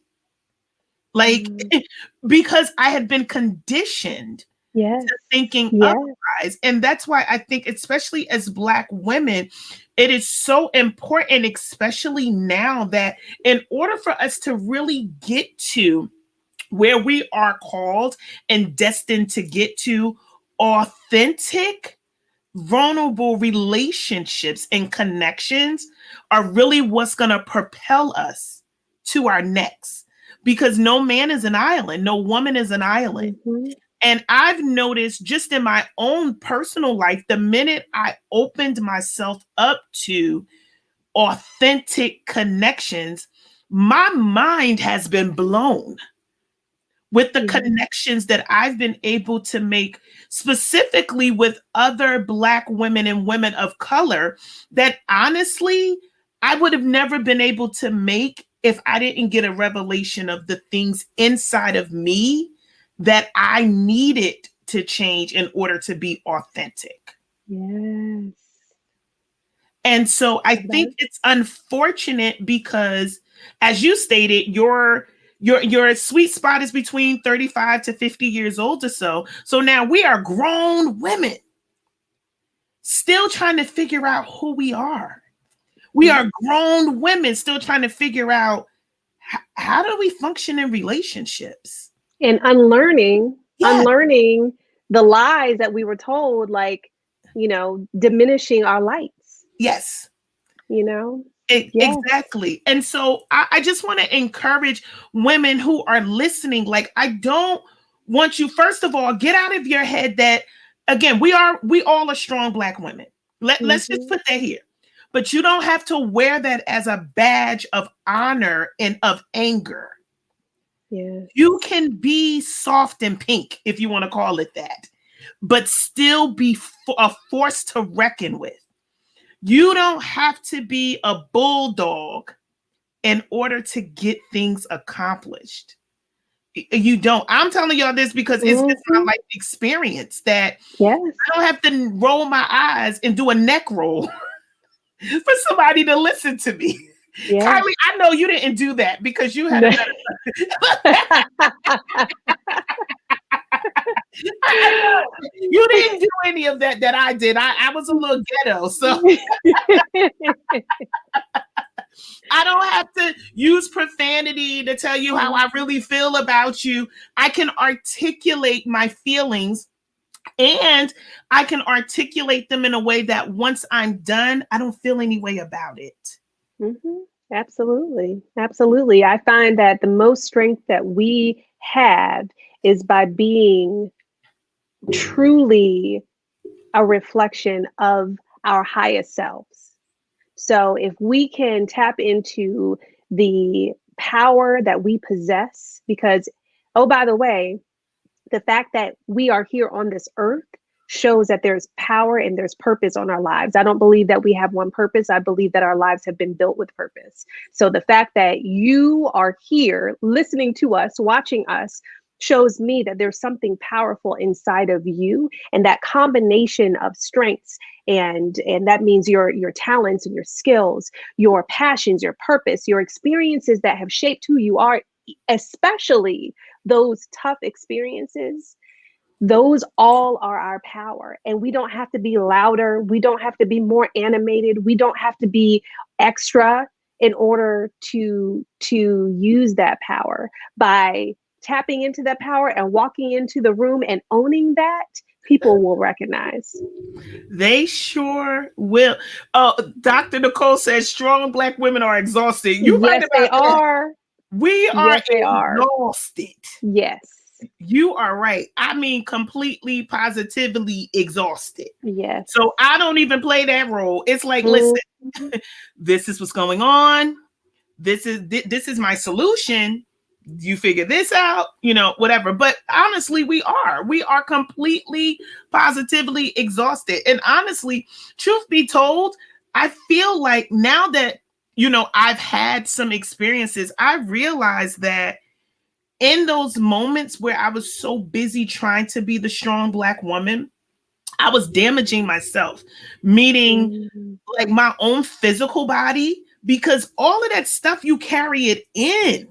Like, mm. because I had been conditioned Yes. thinking Yes. otherwise. And that's why I think, especially as Black women, it is so important, especially now, that in order for us to really get to where we are called and destined to get to, authentic, vulnerable relationships and connections are really what's going to propel us to our next. Because no man is an island, no woman is an island. Hmm. And I've noticed just in my own personal life, the minute I opened myself up to authentic connections, my mind has been blown with the Yeah. connections that I've been able to make, specifically with other Black women and women of color, that honestly, I would have never been able to make if I didn't get a revelation of the things inside of me that I needed to change in order to be authentic. Yes. And so I Love think that. it's unfortunate because, as you stated, your sweet spot is between 35 to 50 years old or so. So now we are grown women still trying to figure out who we are. We Yeah. are grown women still trying to figure out how do we function in relationships? And unlearning, Yes, unlearning the lies that we were told, like, diminishing our lights, yes. you know? Yes. Exactly. And so I just want to encourage women who are listening. Like, I don't want you, first of all, get out of your head that, again, we all are strong Black women. Let's just Hmm. put that here. But you don't have to wear that as a badge of honor and of anger. You Yes. can be soft and pink, if you want to call it that, but still be a force to reckon with. You don't have to be a bulldog in order to get things accomplished. You don't. I'm telling y'all this because it's just my Hmm. life experience that Yes. I don't have to roll my eyes and do a neck roll for somebody to listen to me. Yes. Kylie, I know you didn't do that because you had a better. I know you didn't do any of that I did. I was a little ghetto, so I don't have to use profanity to tell you how I really feel about you. I can articulate my feelings and I can articulate them in a way that once I'm done, I don't feel any way about it. Hmm. Absolutely. Absolutely. I find that the most strength that we have is by being truly a reflection of our highest selves. So if we can tap into the power that we possess, because, oh, by the way, the fact that we are here on this earth shows that there's power and there's purpose on our lives. I don't believe that we have one purpose. I believe that our lives have been built with purpose. So the fact that you are here listening to us, watching us, shows me that there's something powerful inside of you, and that combination of strengths, and that means your talents and your skills, your passions, your purpose, your experiences that have shaped who you are, especially those tough experiences. Those all are our power, and we don't have to be louder, we don't have to be more animated, we don't have to be extra in order to use that power. By tapping into that power and walking into the room and owning that, people will recognize. They sure will. Oh, Dr. Nicole says strong Black women are exhausted. You right Yes, they about that. are. We are Yes, they are. exhausted. Yes. You are right. I mean, completely, positively exhausted. Yes. So I don't even play that role. It's like, listen, Mhm. this is what's going on. This is my solution. You figure this out, whatever. But honestly, we are completely, positively exhausted. And honestly, truth be told, I feel like now that I've had some experiences, I realized that in those moments where I was so busy trying to be the strong Black woman, I was damaging myself, meaning Mhm. like my own physical body, because all of that stuff you carry it in.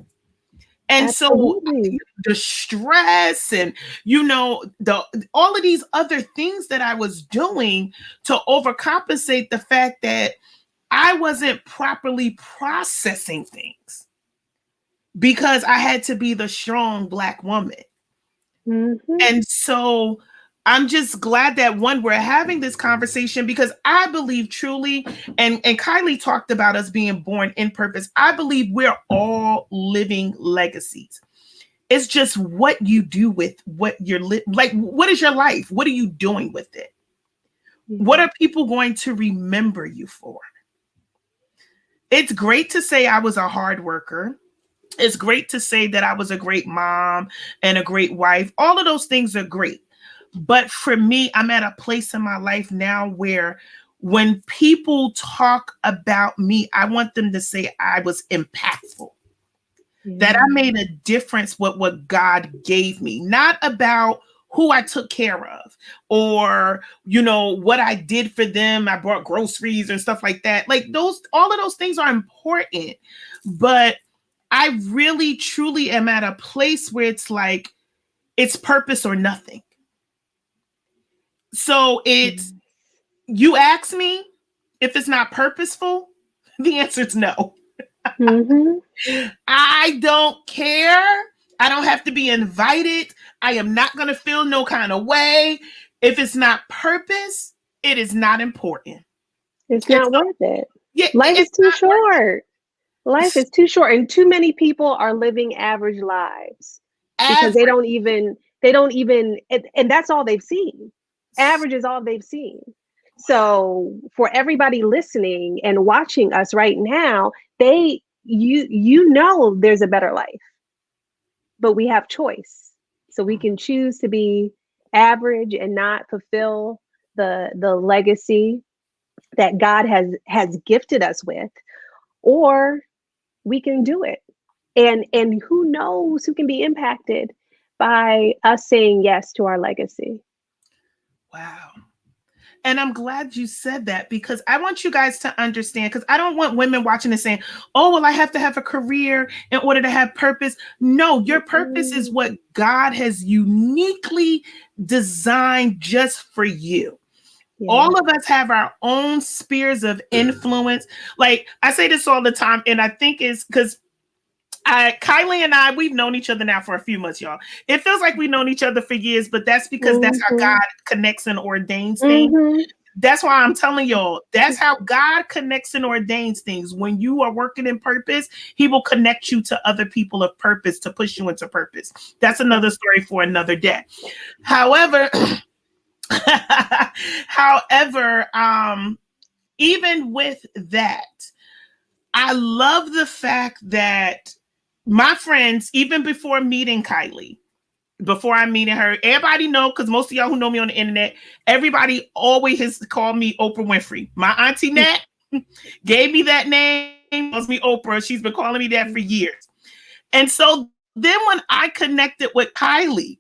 And so Absolutely. the stress and the all of these other things that I was doing to overcompensate the fact that I wasn't properly processing things because I had to be the strong Black woman. Mhm. And so I'm just glad that one, we're having this conversation because I believe truly, and Kylie talked about us being born in purpose. I believe we're all living legacies. It's just what you do with what you're like. What is your life? What are you doing with it? What Yeah. are people going to remember you for? It's great to say I was a hard worker. It's great to say that I was a great mom and a great wife. All of those things are great. But for me, I'm at a place in my life now where when people talk about me, I want them to say I was impactful, that I Yeah. made a difference with what God gave me, not about who I took care of or, what I did for them. I bought groceries and stuff like that. Like all of those things are important. But I really, truly am at a place where it's like, it's purpose or nothing. So it's, Yeah. you ask me if it's not purposeful, the answer is no. Mhm. I don't care. I don't have to be invited. I am not going to feel no kind of way. If it's not purpose, it is not important. It's And not so, worth it. yeah, Life is it's too not worth short. Life it. is too short, and too many people are living average lives because they Average. don't even they don't even and that's all they've seen. Average is all they've seen. So for everybody listening and watching us right now, there's a better life, but we have choice. So we can choose to be average and not fulfill the legacy that God has gifted us with, or we can do it. And who knows who can be impacted by us saying yes to our legacy. Wow. And I'm glad you said that because I want you guys to understand, because I don't want women watching this saying, oh, well, I have to have a career in order to have purpose. No, your purpose is Mm-mm. what God has uniquely designed just for you. Yeah. All of us have our own spheres of influence. Like I say this all the time, and I think it's because Kylie and I, we've known each other now for a few months, y'all. It feels like we've known each other for years, but that's because that's how Mm-hmm. God connects and ordains things. Mm-hmm. That's why I'm telling y'all, that's how God connects and ordains things. When you are working in purpose, He will connect you to other people of purpose to push you into purpose. That's another story for another day. However, however, even with that, I love the fact that my friends, even before meeting Kylie, before I meeting her, everybody know, because most of y'all who know me on the internet, everybody always has called me Oprah Winfrey. My auntie Nat gave me that name, calls me Oprah. She's been calling me that for years. And so then when I connected with Kylie,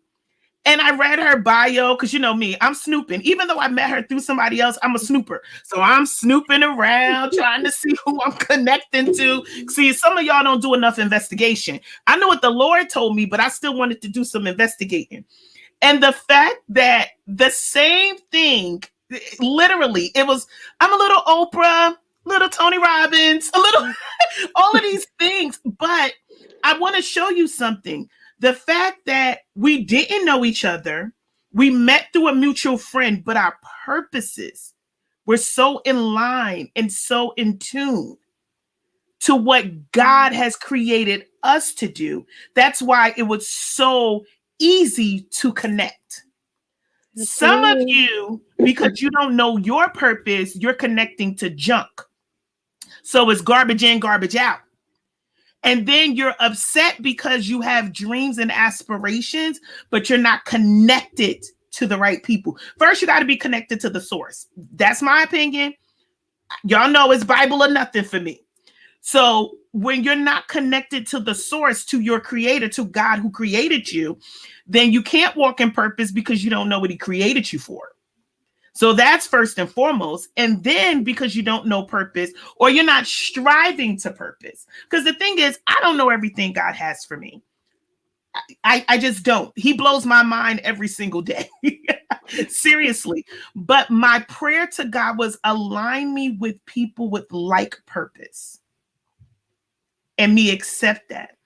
and I read her bio, because you know me, I'm snooping. Even though I met her through somebody else, I'm a snooper. So I'm snooping around, trying to see who I'm connecting to. See, some of y'all don't do enough investigation. I know what the Lord told me, but I still wanted to do some investigating. And the fact that the same thing, literally, it was, I'm a little Oprah, little Tony Robbins, a little, all of these things. But I want to show you something. The fact that we didn't know each other, we met through a mutual friend, but our purposes were so in line and so in tune to what God has created us to do. That's why it was so easy to connect. Some of Absolutely. you, because you don't know your purpose, you're connecting to junk. So it's garbage in, garbage out. And then you're upset because you have dreams and aspirations, but you're not connected to the right people. First, you got to be connected to the source. That's my opinion. Y'all know it's Bible or nothing for me. So when you're not connected to the source, to your creator, to God who created you, then you can't walk in purpose because you don't know what he created you for. So that's first and foremost. And then because you don't know purpose or you're not striving to purpose. Because the thing is, I don't know everything God has for me. I just don't. He blows my mind every single day. Seriously. But my prayer to God was align me with people with like purpose and me accept that.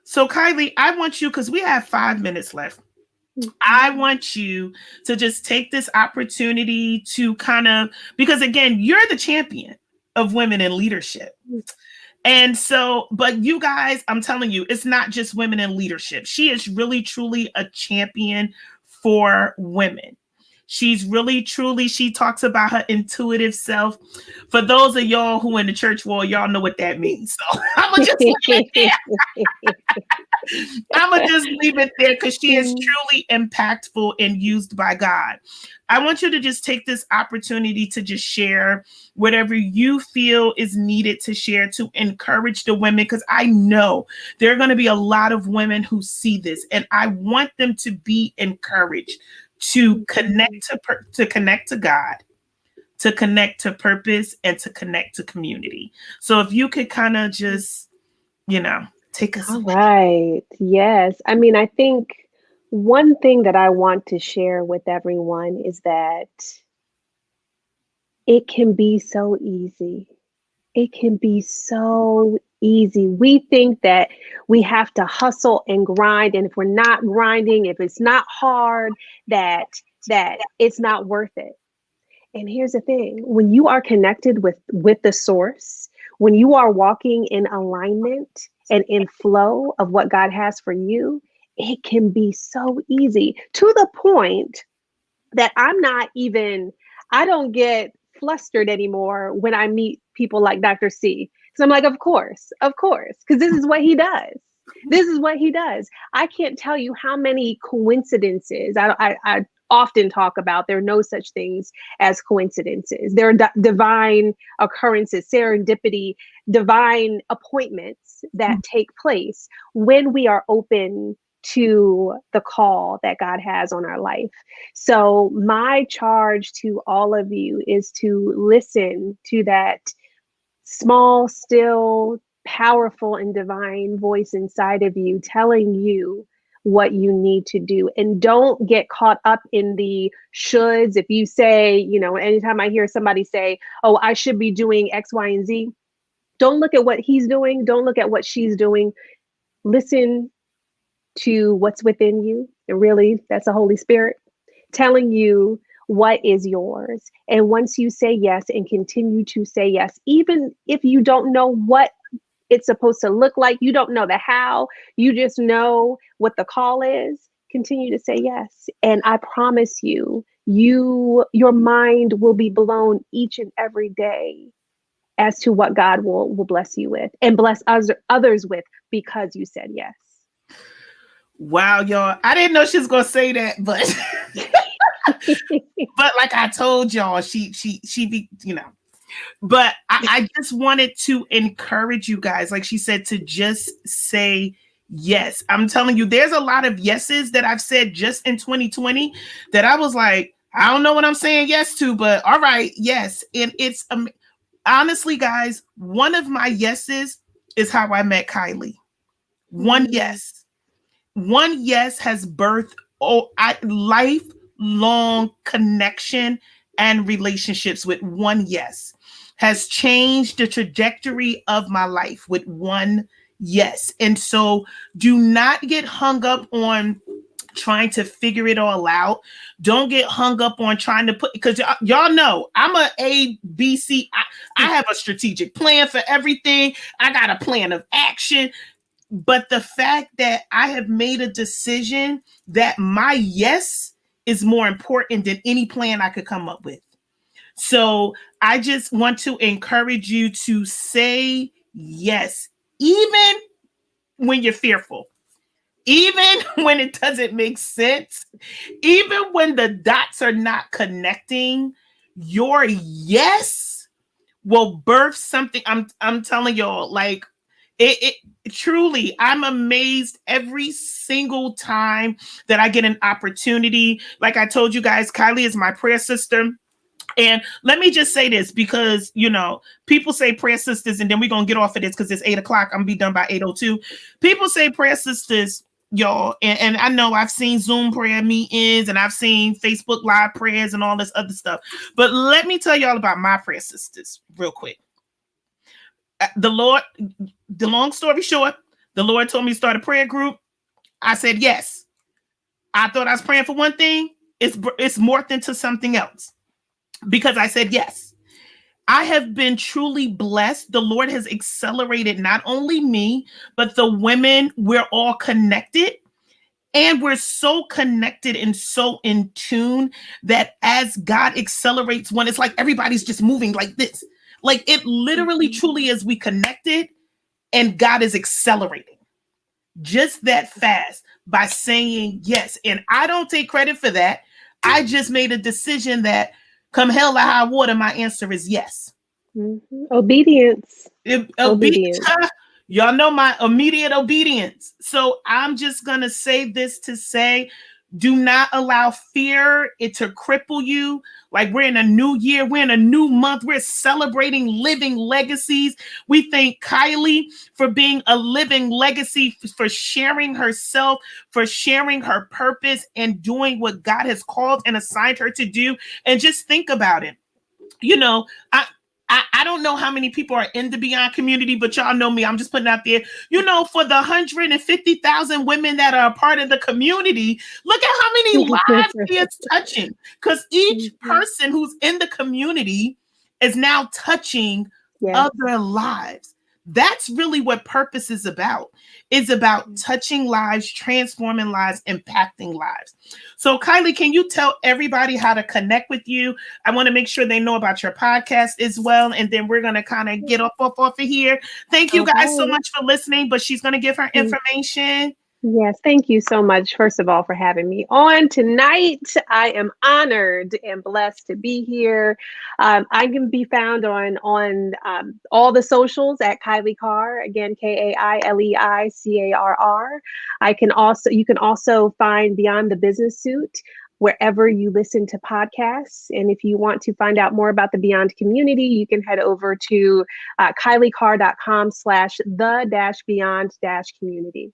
So Kailei, I want you, because we have 5 minutes left. I want you to just take this opportunity to kind of, because again, you're the champion of women in leadership. And so, but you guys, I'm telling you, it's not just women in leadership. She is really, truly a champion for women. She's really, truly, she talks about her intuitive self. For those of y'all who in the church world, y'all know what that means. So I'm going to just leave it there. I'm going to just leave it there because she is truly impactful and used by God. I want you to just take this opportunity to just share whatever you feel is needed to share to encourage the women, because I know there are going to be a lot of women who see this, and I want them to be encouraged to connect to connect to God, to connect to purpose, and to connect to community. So if you could kind of just, take us All away. right. Yes. I mean, I think one thing that I want to share with everyone is that it can be so easy. It can be so easy. We think that we have to hustle and grind, and if we're not grinding, if it's not hard, that it's not worth it. And here's the thing, when you are connected with the source, when you are walking in alignment and in flow of what God has for you, it can be so easy, to the point that I don't get flustered anymore when I meet people like Dr. C. Because I'm like, of course, because this is what he does. This is what he does. I can't tell you how many coincidences I often talk about. There are no such things as coincidences. There are divine occurrences, serendipity, divine appointments that take place when we are open to the call that God has on our life. So my charge to all of you is to listen to that small, still, powerful, and divine voice inside of you telling you what you need to do. And don't get caught up in the shoulds. If you say, anytime I hear somebody say, oh, I should be doing X, Y, and Z, don't look at what he's doing. Don't look at what she's doing. Listen to what's within you. And really, that's the Holy Spirit telling you what is yours. And once you say yes and continue to say yes, even if you don't know what it's supposed to look like, you don't know the how, you just know what the call is, continue to say yes. And I promise you, your mind will be blown each and every day as to what God will bless you with and bless others with, because you said yes. Wow, y'all. I didn't know she was gonna say that, but but like I told y'all, she be, but I just wanted to encourage you guys, like she said, to just say yes. I'm telling you, there's a lot of yeses that I've said just in 2020 that I was like, I don't know what I'm saying yes to, but all right, yes. And it's honestly, guys, one of my yeses is how I met Kailei. One yes. One yes has birthed lifelong connection and relationships with one yes, has changed the trajectory of my life with one yes. And so do not get hung up on trying to figure it all out. Don't get hung up on trying to put, because y'all know I'm a B, C. I have a strategic plan for everything. I got a plan of action. But the fact that I have made a decision that my yes is more important than any plan I could come up with. So I just want to encourage you to say yes, even when you're fearful, even when it doesn't make sense, even when the dots are not connecting. Your yes will birth something. I'm telling y'all, like it truly, I'm amazed every single time that I get an opportunity. Like I told you guys, Kylie is my prayer sister. And let me just say this, because people say prayer sisters, and then we're gonna get off of this because it's 8 o'clock. I'm gonna be done by 8:02. People say prayer sisters, y'all, and I know I've seen Zoom prayer meetings and I've seen Facebook live prayers and all this other stuff. But let me tell y'all about my prayer sisters real quick. The Lord, the long story short, the Lord told me to start a prayer group. I said yes. I thought I was praying for one thing. It's morphed into something else because I said yes. I have been truly blessed. The Lord has accelerated not only me, but the women. We're all connected. And we're so connected and so in tune that as God accelerates one, it's like everybody's just moving like this. Like it literally, truly is. We connected and God is accelerating just that fast by saying yes. And I don't take credit for that. I just made a decision that come hell or high water, my answer is yes. Obedience. Obedience. Obedience. Y'all know my immediate obedience. So I'm just going to say this to say, do not allow fear it to cripple you. Like we're in a new year, we're in a new month, we're celebrating living legacies. We thank Kylie for being a living legacy, for sharing herself, for sharing her purpose and doing what God has called and assigned her to do. And just think about it. you know, I, I don't know how many people are in the Beyond community, but y'all know me. I'm just putting out there, for the 150,000 women that are a part of the community, look at how many lives he is touching. Because each person who's in the community is now touching other lives. That's really what purpose is about. It's about touching lives, transforming lives, impacting lives. So, Kylie, can you tell everybody how to connect with you? I want to make sure they know about your podcast as well. And then we're going to kind of get off of here. Thank you guys so much for listening, but she's going to give her information. Yes, thank you so much, first of all, for having me on tonight. I am honored and blessed to be here. I can be found on all the socials at Kailei Carr. Again, KAILEICARR. You can also find Beyond the Business Suit wherever you listen to podcasts. And if you want to find out more about the Beyond community, you can head over to KaileiCarr.com/the-beyond-community.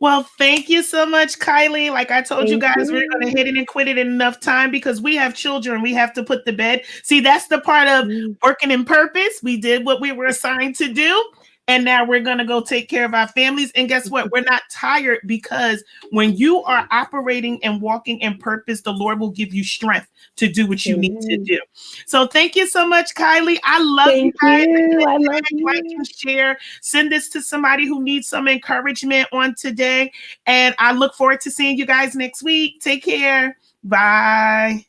Well, thank you so much, Kylie. Like I told you guys, we're going to hit it and quit it in enough time because we have children we have to put to bed. See, that's the part of working in purpose. We did what we were assigned to do. And now we're going to go take care of our families. And guess what? We're not tired because when you are operating and walking in purpose, the Lord will give you strength to do what you need to do. So thank you so much, Kylie. I love you guys. I love you. Like and share. Send this to somebody who needs some encouragement on today. And I look forward to seeing you guys next week. Take care. Bye.